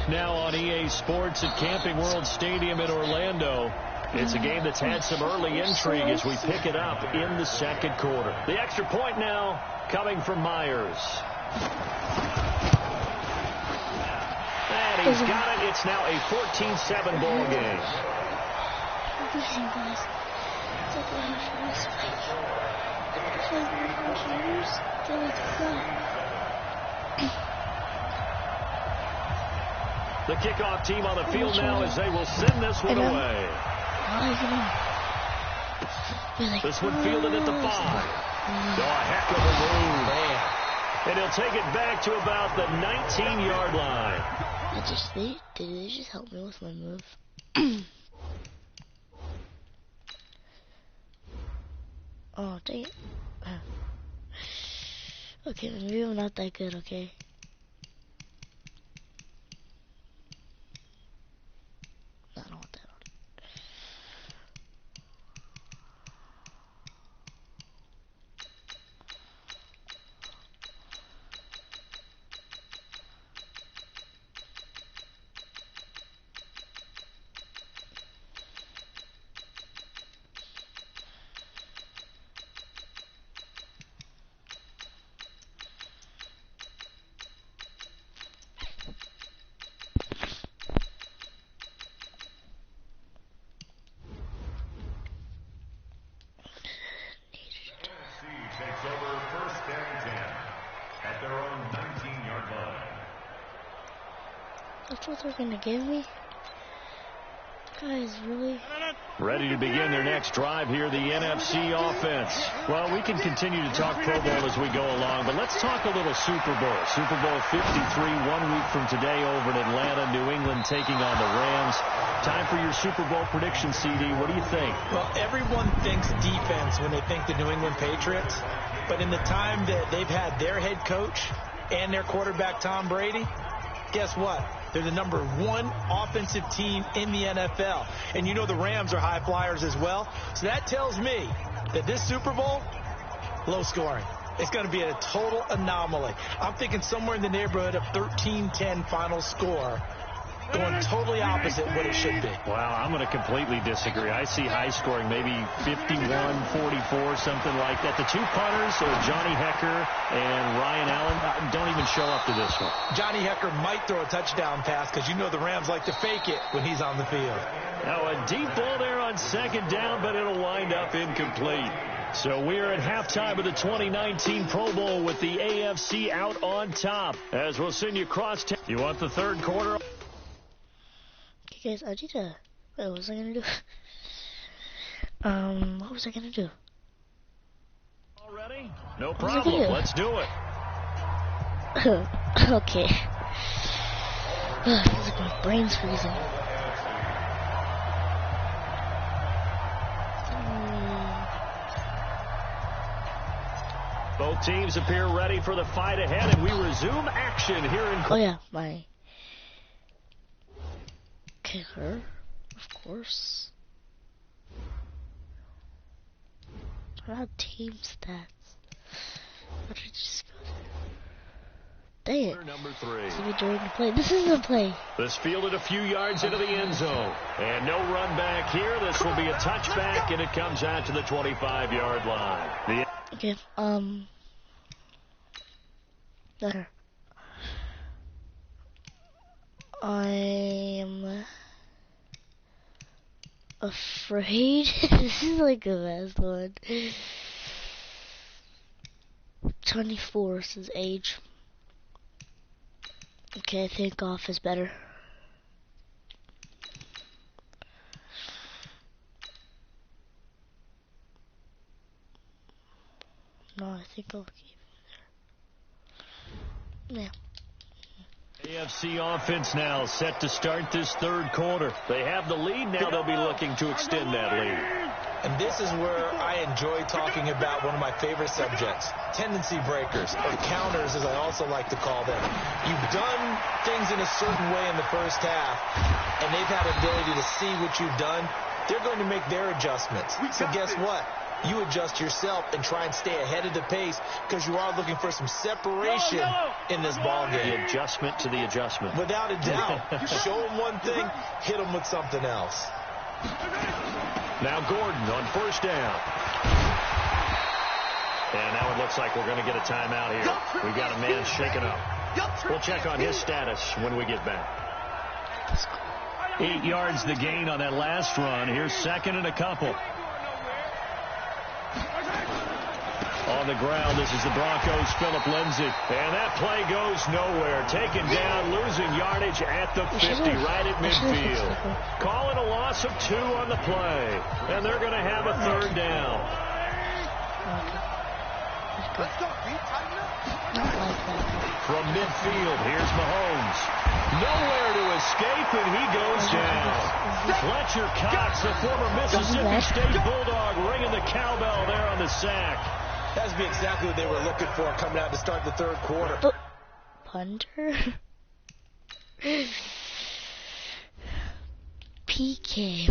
kickoff now on EA Sports at Camping World Stadium in Orlando. It's a game that's had some early intrigue as we pick it up in the second quarter. The extra point now coming from Myers. And he's got it. It's now a 14-7 ball game. The kickoff team on the field now as they will send this one away. This one fielded at the 5. Oh, a heck of a move. And he'll take it back to about the 19-yard line. Did they just help me with my move? Oh, dang it. Okay, maybe I'm not that good, okay? I don't want that on. Takes over 1st and 10 at their own 19-yard line. That's what they're gonna give me? Guys, really? Ready to begin their next drive here, the NFC offense. Well, we can continue to talk Pro Bowl as we go along, but let's talk a little Super Bowl. Super Bowl 53, 1 week from today over in Atlanta, New England taking on the Rams. Time for your Super Bowl prediction, CD. What do you think? Well, everyone thinks defense when they think the New England Patriots, but in the time that they've had their head coach and their quarterback, Tom Brady, guess what? They're the #1 offensive team in the NFL. And you know the Rams are high flyers as well. So that tells me that this Super Bowl, low scoring. It's going to be a total anomaly. I'm thinking somewhere in the neighborhood of 13-10 final score. Going totally opposite what it should be. Wow, I'm going to completely disagree. I see high scoring, maybe 51-44, something like that. The two punters, Johnny Hecker and Ryan Allen, don't even show up to this one. Johnny Hecker might throw a touchdown pass because you know the Rams like to fake it when he's on the field. Now a deep ball there on 2nd down, but it'll wind up incomplete. So we're at halftime of the 2019 Pro Bowl with the AFC out on top. As we'll send you across. You want the third quarter? Guys, I need to... Wait, what was I gonna do? What was I gonna do? All ready? No problem. Let's do it. Okay. Feels like my brain's freezing. Both teams appear ready for the fight ahead, and we resume action here in... Oh yeah, my... Kicker, of course. I don't have team stats. What did I just go there? Dang it. Number 3. This will be during the play. This isn't a play. This fielded a few yards into the end zone. And no run back here. This will be a touchback, and it comes out to the 25-yard line. Okay, there. I'm afraid this is like a best one. 24 is his age. Okay, I think off is better. No, I think I'll keep it there. Yeah. AFC offense now set to start this third quarter. They have the lead now. They'll be looking to extend that lead. And this is where I enjoy talking about one of my favorite subjects, tendency breakers, or counters as I also like to call them. You've done things in a certain way in the first half, and they've had ability to see what you've done. They're going to make their adjustments. So guess what? you adjust yourself and try and stay ahead of the pace because you are looking for some separation in this ball game. The adjustment to the adjustment. Without a doubt. Show them one thing, hit them with something else. Now Gordon on first down. And now it looks like we're going to get a timeout here. We've got a man shaken up. We'll check on his status when we get back. 8 yards the gain on that last run. Here's second and a couple. On the ground, this is the Broncos' Phillip Lindsay. And that play goes nowhere. Taken down, losing yardage at the 50, right at midfield. Calling a loss of 2 on the play. And they're going to have a third down. From midfield, here's Mahomes. Nowhere to escape, and he goes down. Fletcher Cox, the former Mississippi State Bulldog, ringing the cowbell there on the sack. That's exactly what they were looking for coming out to start the third quarter. Punter? PK.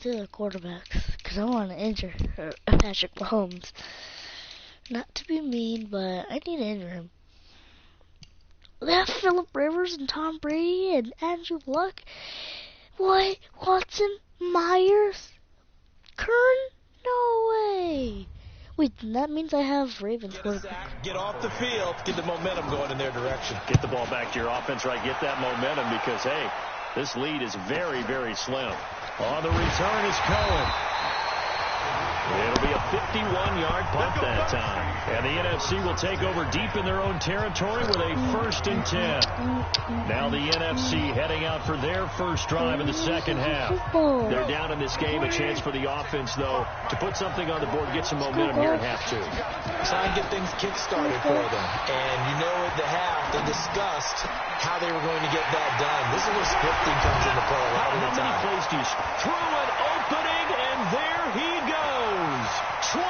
To the quarterbacks, because I want to injure Patrick Mahomes. Not to be mean, but I need to injure him. They have Phillip Rivers and Tom Brady and Andrew Luck. What? Watson, Myers, Kern? No way. Wait, that means I have Ravens quarterback. Get off the field, get the momentum going in their direction. Get the ball back to your offense, right? Get that momentum because, hey, this lead is very, very slim. On the return is Cohen. It'll be a 51-yard punt that time. And the NFC will take over deep in their own territory with a 1st and 10. Now the NFC heading out for their first drive in the second half. They're down in this game. A chance for the offense, though, to put something on the board, get some momentum here in half 2. Try and get things kick-started for them. And you know at the half, they discussed how they were going to get that done. This is where scripting comes into play a lot of the time. How many plays do you through an opening, and there he goes. 20.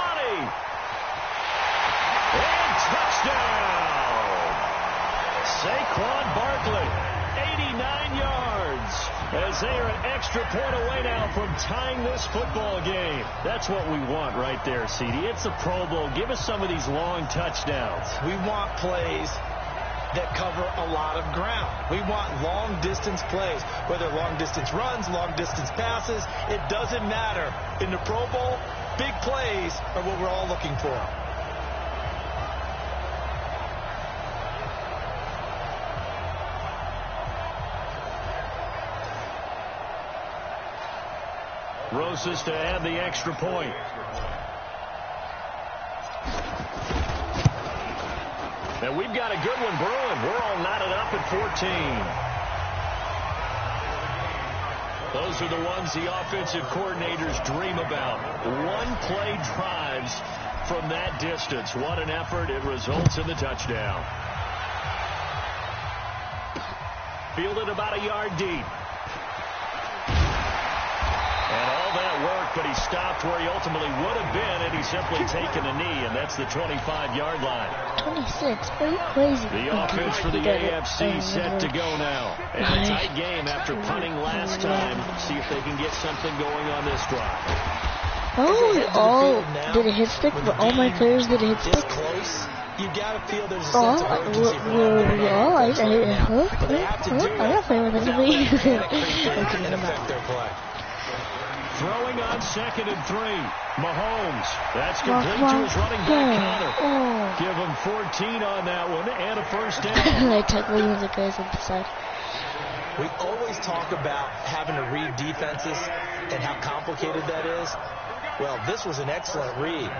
And touchdown. Saquon Barkley, 89 yards. As they are an extra point away now from tying this football game. That's what we want right there, CD. It's a Pro Bowl. Give us some of these long touchdowns. We want plays that cover a lot of ground. We want long-distance plays, whether long-distance runs, long-distance passes. It doesn't matter. In the Pro Bowl, big plays are what we're all looking for. Rosas to add the extra point. And we've got a good one brewing. We're all knotted up at 14. Those are the ones the offensive coordinators dream about. One-play drives from that distance. What an effort. It results in the touchdown. Fielded about a yard deep. And all that work, but he stopped where he ultimately would have been had he simply taken a knee, and that's the 25-yard line. 26. Are you crazy? The offense for the AFC set to go now. And a tight game after punting last time. See if they can get something going on this drive. Did a hit stick, but all my players did a hit stick. Close. You gotta feel there's a sense of urgency. I'm not playing with anybody. Throwing on 2nd and 3. Mahomes. That's complete to his running back, Connor. Give him 14 on that one and a first down. I took Williams the guys on the side. We always talk about having to read defenses and how complicated that is. Well, this was an excellent read.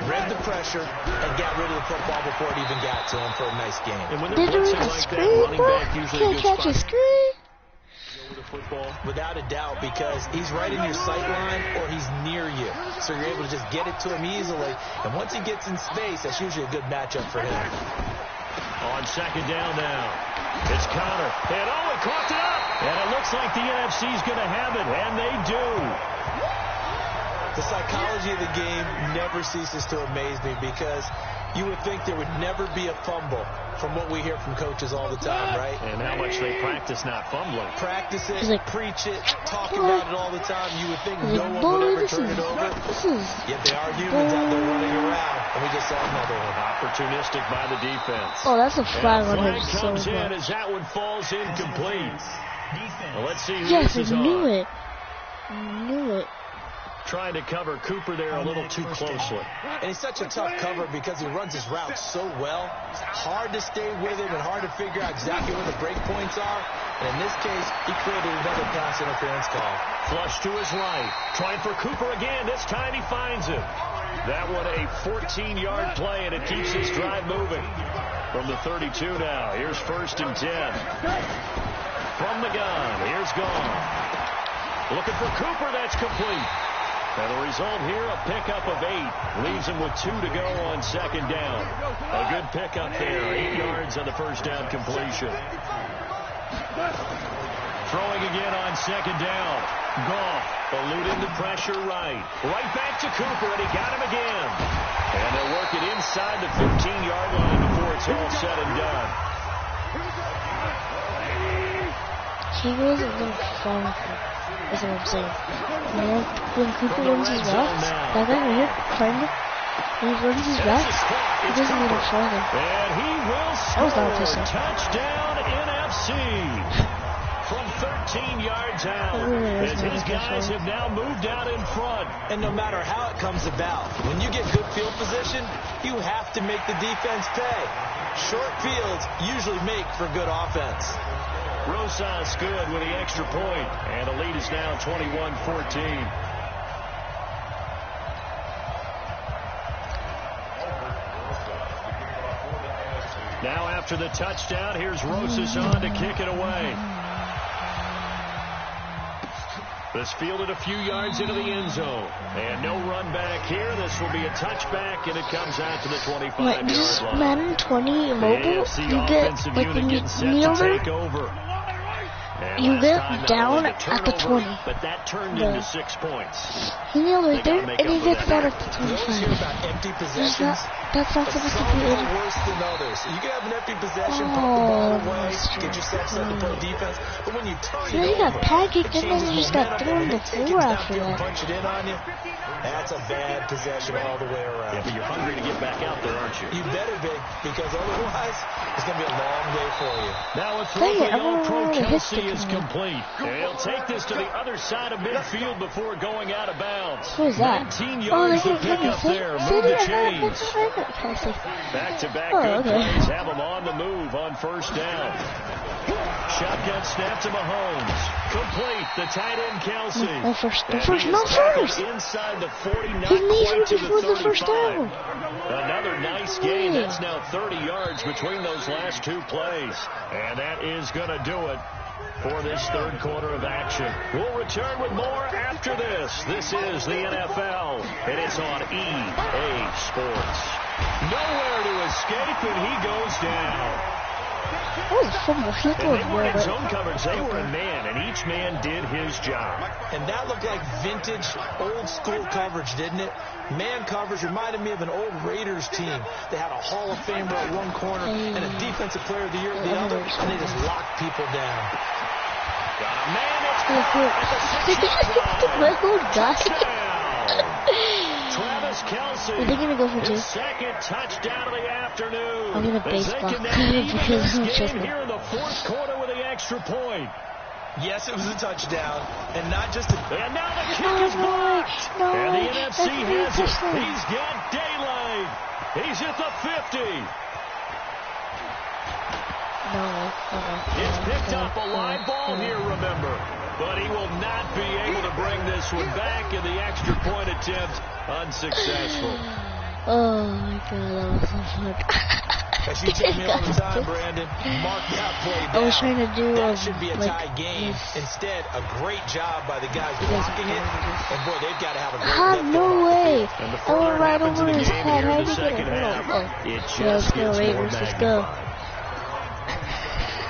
Read the pressure and got rid of the football before it even got to him for a nice game. And when they're blitzing like that, running back usually can't catch a screen. Football, without a doubt, because he's right in your sight line or he's near you. So you're able to just get it to him easily. And once he gets in space, that's usually a good matchup for him. On 2nd down now. It's Connor. And he caught it up. And it looks like the NFC's going to have it. And they do. The psychology of the game never ceases to amaze me because you would think there would never be a fumble from what we hear from coaches all the time, right? And how much they practice not fumbling. Practice it, preach it, talk about it all the time. You would think no one would ever turn it over. Yet they are humans out there running around, and we just saw another one. Opportunistic by the defense. Oh, that's a flag on him. Flag comes in as that one falls incomplete. Well, let's see who yes, this is I knew on. it. I knew it. Trying to cover Cooper there a little too closely. And he's such a tough cover because he runs his route so well. It's hard to stay with him and hard to figure out exactly where the break points are. And in this case, he created another pass interference call. Flush to his right. Trying for Cooper again. This time he finds him. That one a 14-yard play, and it keeps this drive moving. From the 32 now. Here's 1st and 10. From the gun. Here's Gone. Looking for Cooper. That's complete. And the result here, a pickup of 8. Leaves him with 2 to go on 2nd down. A good pickup there. 8 yards on the first down completion. Throwing again on 2nd down. Goff eluding the pressure right. Right back to Cooper, and he got him again. And they'll work it inside the 15-yard line before it's all said and done. He goes a little far. That's what I'm saying. You know, when Cooper runs his routes, that guy right here, Primer, when he runs his routes, he doesn't get it farther. And he will score. Touchdown NFC. From 13 yards out, as his guys have now moved out in front. And no matter how it comes about, when you get good field position, you have to make the defense pay. Short fields usually make for good offense. Rosas good with the extra point, and the lead is now 21-14. Now after the touchdown, here's Rosas on to kick it away. This fielded a few yards into the end zone. And no run back here. This will be a touchback, and it comes out to the 25-yard just line. Madden 20 mobile, you get, like, when you kneel there, you get down at the 20. But that turned into 6 points. He kneeled right there, and he gets down at the 25. That's not supposed to be in. Worse than others. You can have an empty possession, put the ball away, get yourself set to play defense. But when you turn it over, you got pancaked, and then you just got thrown to the floor after that. Punch it in on you. That's a bad possession all the way around. Yeah, but you're hungry to get back out there, aren't you? You better be, because otherwise it's going to be a long day for you. Now a throw for the All-Pro Kelsey is complete. And he'll take this to the other side of midfield before going out of bounds. What is that? 19 yards to pick up there. Move the chains. Back-to-back good plays have him on the move on 1st down. Shotgun snap to Mahomes. Complete. The tight end Kelsey. No first. Inside the 40, not his knees were quite to before the 35. first down. Another nice gain. That's now 30 yards between those last 2 plays. And that is going to do it for this 3rd quarter of action. We'll return with more after this. This is the NFL, and it's on EA Sports. Nowhere to escape, and he goes down. That was a fumble. He And they was weren't in good. zone coverage. They were in man, and each man did his job. And that looked like vintage, old-school coverage, didn't it? Man coverage reminded me of an old Raiders team. They had a Hall of Famer at one corner and a Defensive Player of the Year at the other, and they just locked people down. Got a man. It's Look, look. Travis Kelce. Are they gonna go for two? His second touchdown of the afternoon. I'm gonna As they baseball. can now even Because this I'm game just- here in the fourth quarter with the extra point. Yes, it was a touchdown, and not just a... And now the kick is blocked. No, And the NFC has it. that's He's got daylight. He's at the 50. No. It's picked up a live ball here, remember. But he will not be able to bring this one back, and the extra point attempt unsuccessful. Oh my god, that was so fun. As you tell me all the time, Brandon, mark that play down. I was trying to do that should be a like tie game. this. Instead, a great job by the guys You guys blocking are it. doing this. And boy, they've got to have a great Ah, lift no going off the way. field. And the I further went it right happens in over the his game head. here How in did the he get second it? half, Oh. it Yeah, let's just go gets more Raiders. Let's go. magnified.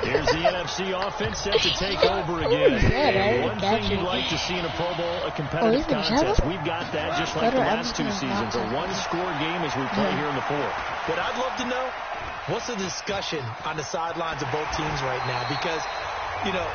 Here's the NFC offense set to take over Oh, again. yeah, And I one got thing you. you'd like to see in a Pro Bowl, a Oh, competitive he's gonna contest. have it? We've got that just like the Better last two everything seasons. A not one-score game as we play Yeah. here in the fourth. What I'd love to know, what's the discussion on the sidelines of both teams right now? Because, you know,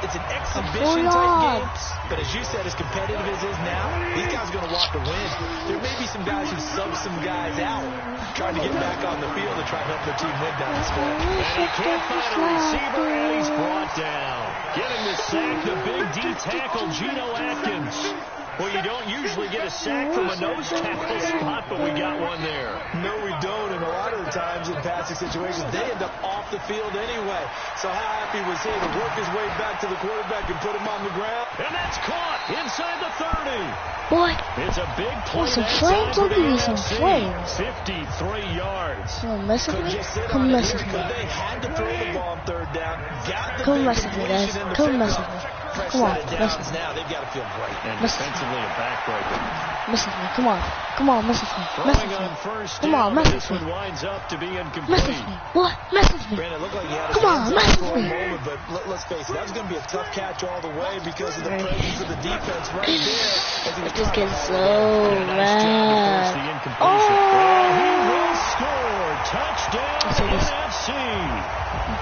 it's an exhibition-type game, but as you said, as competitive as it is now, these guys are going to want to win. There may be some guys who sub some guys out, trying to get back on the field and try to help their team win down the stretch. And he can't find a receiver, and he's brought down. Getting the sack, the big D tackle, Geno Atkins. Well, you don't usually get a sack from a nose tackle spot, but we got one there. No, we don't, and a lot of the times in passing situations, they end up off the field anyway. So how happy was he to work his way back to the quarterback and put him on the ground? And that's caught inside the 30. Boy, It's a big play. some that flames, side for I'll the give you some NFC. flames. 53 yards. come mess with Could me? just sit Come on it mess here, with me. but they had to throw the ball on third down. Got the Come big mess with me, guys. completion in the Come pickup. mess with me. Fresh Come on, set of mess downs with me. now. They've got to feel great. And Mess- defensively a backbreaker. Mess with me. Come on. Come on, mess with me. Mess Throwing with me. on first Come on, down, mess this with one me. winds up to be Mess incomplete. with me. What? Mess with me. Brandon, it looked like he had his Come on, hands mess up with for a me. moment, but let's face it, that was going to be a tough catch all the way because of the presence of the defense right there. As he was It just trying gets to so Yeah, nice job to force the bad. incompletion. And he Oh! will score. Touchdown So this- NFC.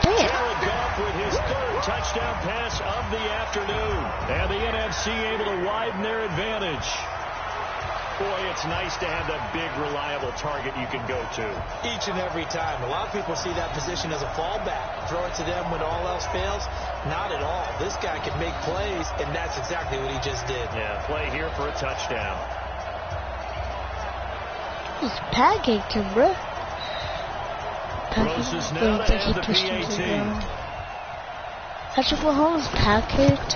Damn. Jared Goff with his third touchdown pass of the afternoon. And the NFC able to widen their advantage. Boy, it's nice to have that big, reliable target you can go to. each and every time. A lot of people see that position as a fallback. Throw it to them when all else fails. Not at all. This guy can make plays, and that's exactly what he just did. Yeah, play here for a touchdown. He's pancaked him, bro. Roses now Wait, to he have the pushed him to the PAT. ground. Patrick Mahomes pancaked.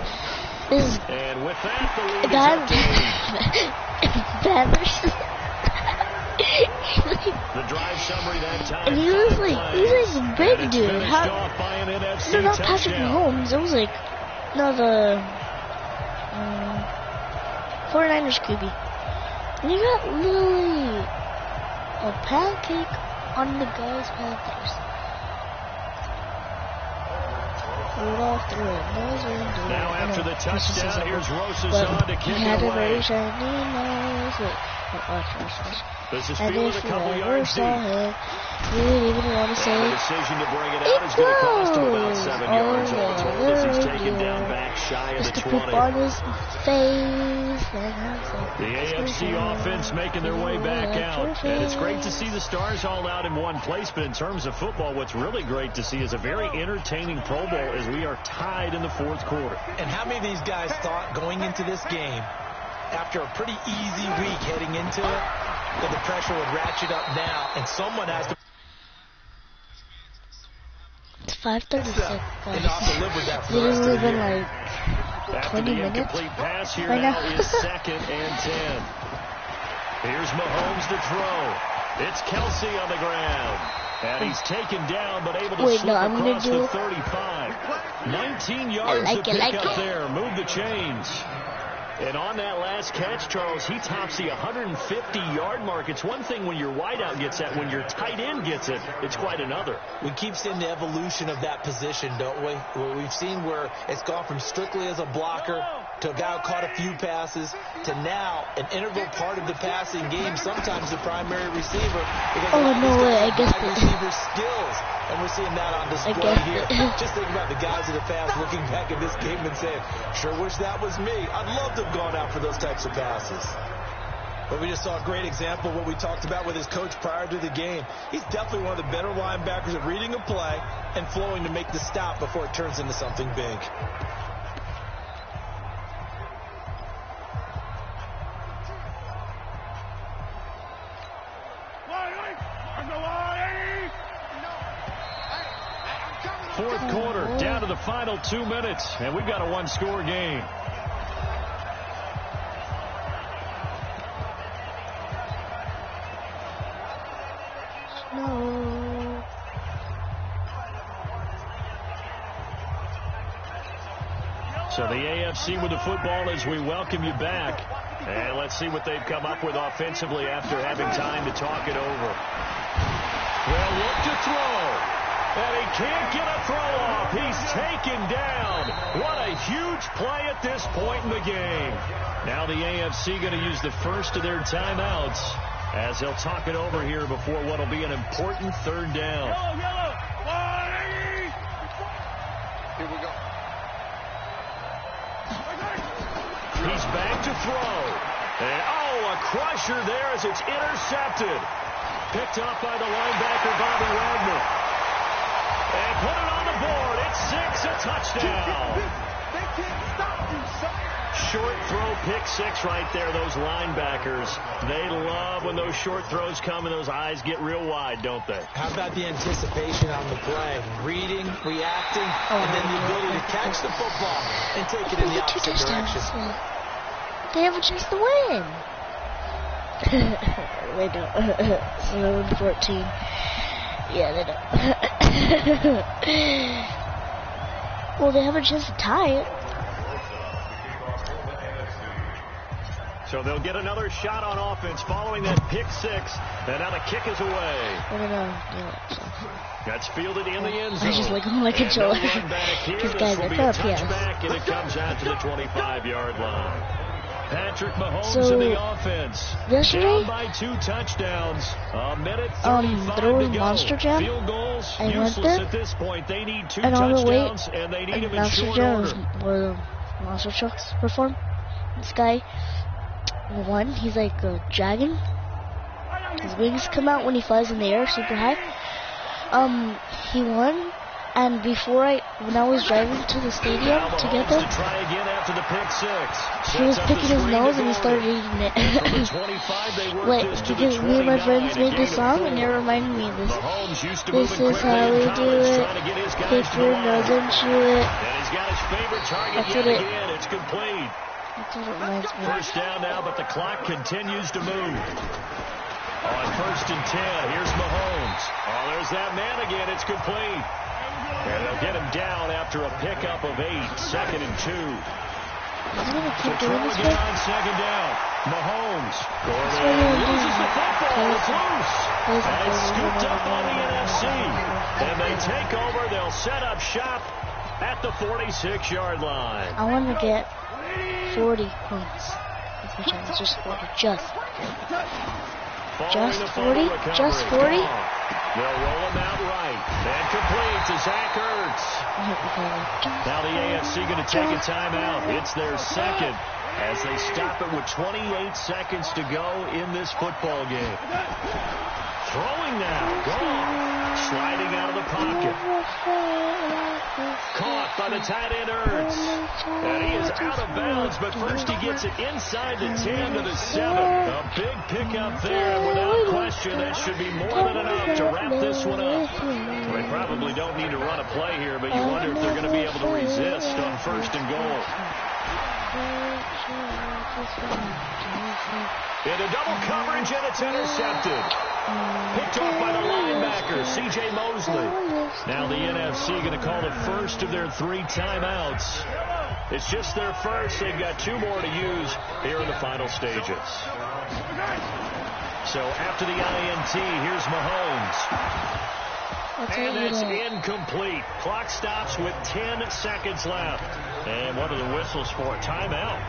This is And with that, the lead is bad. up to 8. Bad. The drive summary that time. And he was 5 like, plays. he's like a big And it's dude. finished How? off by an NFC No, not Patrick touchdown. Mahomes. It was like, no, the 49ers QB. And he got literally a pancake on the guy's Panthers. Rudolph threw it. Now after the touchdown, here's Roses But on to kick he had it a away. very shiny nose. Wait, watch. This is And Field if a you couple ever yards deep. saw him, you didn't even want to And say the it. decision to bring it out is going to cost him about 7 Oh, yards all told as he's yeah. taken down back shy of Just the to poop 20. on his face. The AFC offense making their way back out. And it's great to see the Stars all out in one place, but in terms of football, what's really great to see is a very entertaining Pro Bowl as we are tied in the fourth quarter. And how many of these guys thought going into this game, after a pretty easy week heading into it, that the pressure would ratchet up now, and someone has to It's 5:36. and not to live with that for the rest of Literally the been year. like After 20 the minutes. incomplete pass here Right now now. is 2nd and 10. Here's Mahomes to throw. It's Kelce on the ground. And he's taken down, but able to Wait, slip no, I'm gonna across do- the 35. 19 yards like to it, pick like up it. there. Move the chains. And on that last catch, Charles, he tops the 150-yard mark. It's one thing when your wideout gets that. When your tight end gets it, it's quite another. We keep seeing the evolution of that position, don't we? We've seen where it's gone from strictly as a blocker to a guy who caught a few passes to now an integral part of the passing game, sometimes the primary receiver. Oh, no way. I guess receiver skills. And we're seeing that on display here. Just think about the guys in the past looking back at this game and saying, sure wish that was me. I'd love to have gone out for those types of passes. But we just saw a great example of what we talked about with his coach prior to the game. He's definitely one of the better linebackers at reading a play and flowing to make the stop before it turns into something big. Fourth quarter, down to the final 2 minutes, and we've got a one-score game. No. So the AFC with the football as we welcome you back. And let's see what they've come up with offensively after having time to talk it over. They'll look to throw. And he can't get a throw off. He's taken down. What a huge play at this point in the game. Now the AFC going to use the first of their timeouts as they'll talk it over here before what will be an important third down. Here we go. He's back to throw. And, a crusher there as it's intercepted. Picked up by the linebacker, Bobby Wagner. And put it on the board. It's 6, a touchdown. They can't stop you, son. Short throw, pick 6 right there. Those linebackers, they love when those short throws come and those eyes get real wide, don't they? How about the anticipation on the play? Reading, reacting, and then the ability to catch the football and take it in the opposite direction. They have a chance to win. They don't. 7-14. Yeah, they don't. Well, they have a chance to tie it. So they'll get another shot on offense following that pick 6. And now the kick is away. I don't know. That's fielded in the end zone. I just like my controller. These guys are tough, yes. And it comes out to the 25-yard line. Patrick Mahomes in the offense. Yesterday, down by 2 touchdowns. A minute 35 there was to go. Monster Jam. Field goals I went useless there, at this point. They need 2 and touchdowns, and they need them in Monster short Jam order. was where the monster trucks perform. This guy won. He's like a dragon. His wings come out when he flies in the air super high. He won. And when I was driving to the stadium to get there, he was picking his nose and he started eating it. Because me and my friends made this song and it reminded me of this. This is how we do it. Pick your nose and chew it. That's what it reminds me of. First down now, but the clock continues to move. On 1st and 10, here's Mahomes. Oh, there's that man again. It's complete. And they'll get him down after a pickup of 8, 2nd and 2. So throwing it on 2nd down. Mahomes. Loses the football. It's loose. And it's scooped up on the NFC. And they take over. They'll set up shop at the 46-yard line. I want to get 40 points. Just 40. Just 40? Just 40? They'll roll him out right. And complete to Zach Ertz. Now the AFC going to take a timeout. It's their second as they stop it with 28 seconds to go in this football game. Throwing now. Gone. Sliding out of the pocket. Caught by the tight end Ertz. And he is out of bounds, but first he gets it inside the 10 to the 7. A big pickup there, and without question, that should be more than enough to wrap this one up. They probably don't need to run a play here, but you wonder if they're going to be able to resist on 1st and goal. Into double coverage, and it's intercepted. Picked off by the linebacker, C.J. Mosley. Now the NFC going to call the first of their 3 timeouts. It's just their first. They've got 2 more to use here in the final stages. So after the INT, here's Mahomes. And that's incomplete. Clock stops with 10 seconds left. And what are the whistles for? Timeout.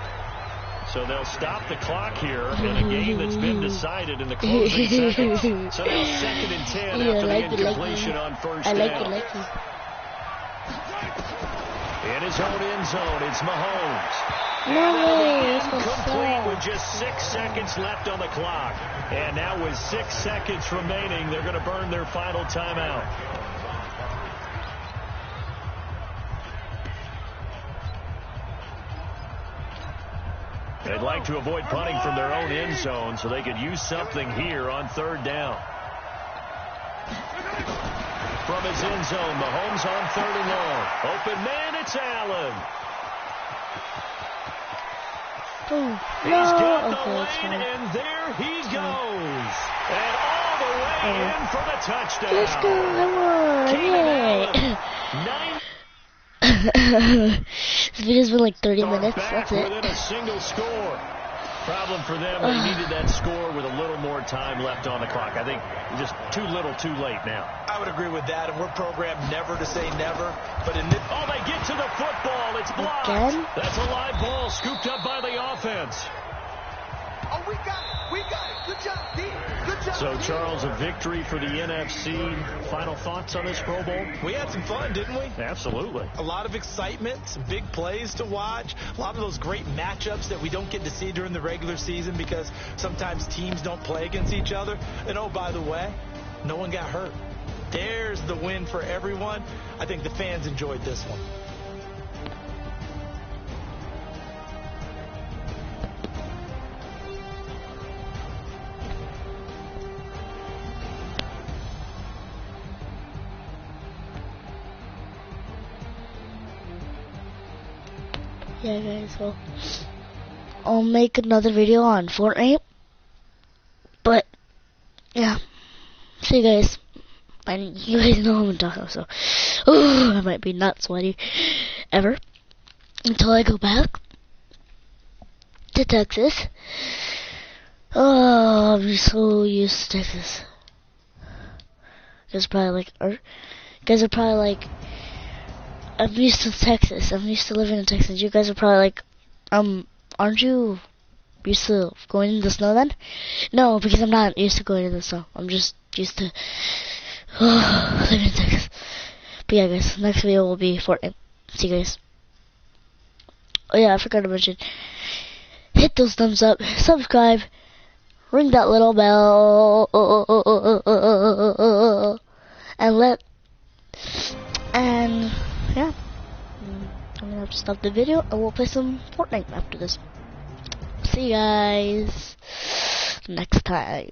So they'll stop the clock here in a game that's been decided in the closing seconds. So now 2nd and 10 after the incompletion on first down. In his own end zone, it's Mahomes. No way. Incomplete with just 6 seconds left on the clock. And now with 6 seconds remaining, they're going to burn their final timeout. They'd like to avoid punting from their own end zone so they could use something here on 3rd down. From his end zone, Mahomes on 3rd and long. Open man, it's Allen. He's got the lane, and there he goes. And all the way in for the touchdown. Let's go, come on, yay. This video's been like 30 minutes, that's it. Within a single score. Problem for them, they needed that score with a little more time left on the clock. I think just too little, too late now. I would agree with that, and we're programmed never to say never. But in this, oh, they get to the football. It's blocked. Again? That's a live ball scooped up by the offense. Oh, we got it. We got it. Good job, D. Good job. So, Charles, a victory for the NFC. Final thoughts on this Pro Bowl? we had some fun, didn't we? Absolutely. A lot of excitement, some big plays to watch, a lot of those great matchups that we don't get to see during the regular season because sometimes teams don't play against each other. And, oh, by the way, no one got hurt. There's the win for everyone. I think the fans enjoyed this one. Yeah, guys, well, I'll make another video on Fortnite. But, yeah. See you guys. And you guys know I'm talking, so I might be not sweaty ever until I go back to Texas. Oh, I'm so used to Texas. You guys are probably like, I'm used to Texas. I'm used to living in Texas. You guys are probably like, aren't you used to going in the snow then? No, because I'm not used to going in the snow. I'm just used to living in Texas. But yeah, guys, next video will be Fortnite. See you guys. Oh yeah, I forgot to mention, hit those thumbs up, subscribe, ring that little bell, and yeah, I'm gonna have to stop the video and we'll play some Fortnite after this. See you guys next time.